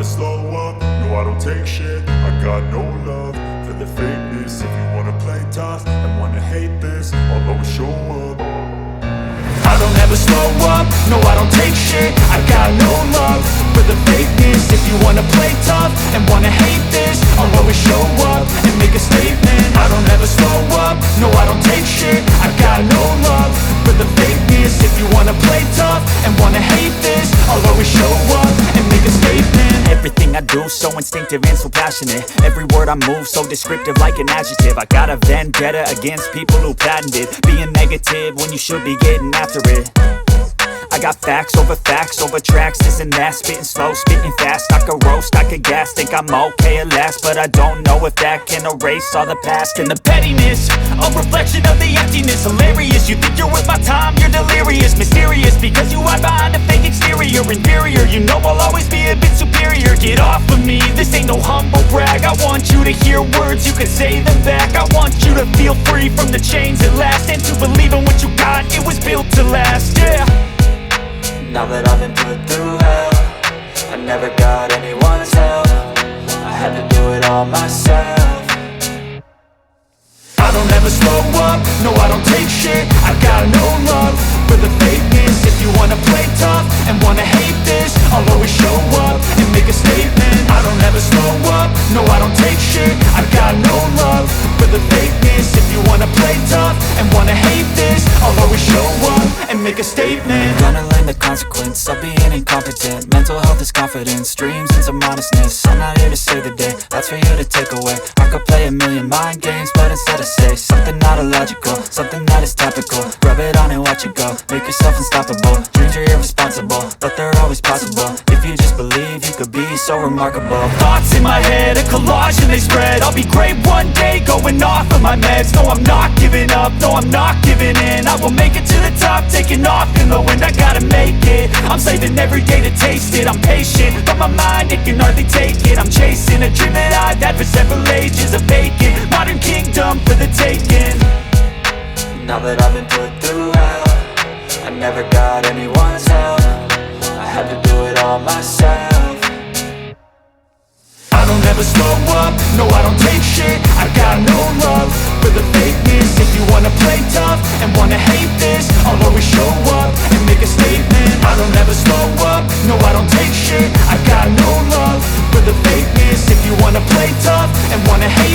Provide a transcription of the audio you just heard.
slow up, no I don't take shit. I got no love for the fakeness. If you wanna play tough and wanna hate this, I'll always show up. I don't ever slow up, no I don't take shit. I got no love for the fakeness. If you wanna play tough and wanna hate this, I'll always show up and make a statement. I don't ever slow up, no I don't take shit. I got no love for the fakeness. If you wanna play tough and wanna hate this, I'll always show up and make a statement. Everything I do so instinctive and so passionate. Every word I move so descriptive like an adjective. I got a vendetta against people who patented being negative when you should be getting after it. I got facts over tracks, this and that. Spitting slow, spitting fast, I could roast, I could gas. Think I'm okay at last, but I don't know if that can erase all the past. And the pettiness, a reflection of the emptiness. Hilarious, you think you're worth my time, you're delirious. Mysterious, because you hide behind a fake exterior. Inferior, you know I'll always be a bit superior. Get off of me, this ain't no humble brag. I want you to hear words, you can say them back. I want you to feel free from the chains at last, and to believe in what you got, it was built to last, yeah. Now that I've been put through hell, I never got anyone's help. I had to do it all myself. I don't ever slow up, no I don't take shit. I got no love for the fakeness. If you wanna play tough and wanna hate this, I'll always show up and make a statement. I don't ever slow up, no I don't take shit. I got no love for the fakeness. If you wanna play tough and wanna hate this, I'll always show up and make a statement. Gonna learn the consequence of being incompetent. Mental health is confidence, dreams and some honestness. I'm not here to save the day, that's for you to take away. I could play a million mind games, but instead I say something not illogical, something that is topical. Rub it on and watch it go, make yourself unstoppable. Dreams are irresponsible, but they're always possible. If you just believe, you could be so remarkable. Thoughts in my head, a collage and they spread. I'll be great one day, going off of my meds. No, I'm not giving up, no, I'm not giving in. I will make it to the top, taking off in the wind. I gotta make it, I'm saving every day to taste it. I'm patient, but my mind, it can hardly take it. I'm chasing a dream that I've had for several ages. A vacant, modern kingdom for the taking. Now that I've been put through hell, I never got anyone's help. I had to do it all myself. I don't ever slow up, no I don't take shit. I got no love for the fakeness. If you wanna play tough and wanna hate this, I'll always show up and make a statement. I don't ever slow up, no I don't take shit. I got no love for the fakeness. If you wanna play tough and wanna hate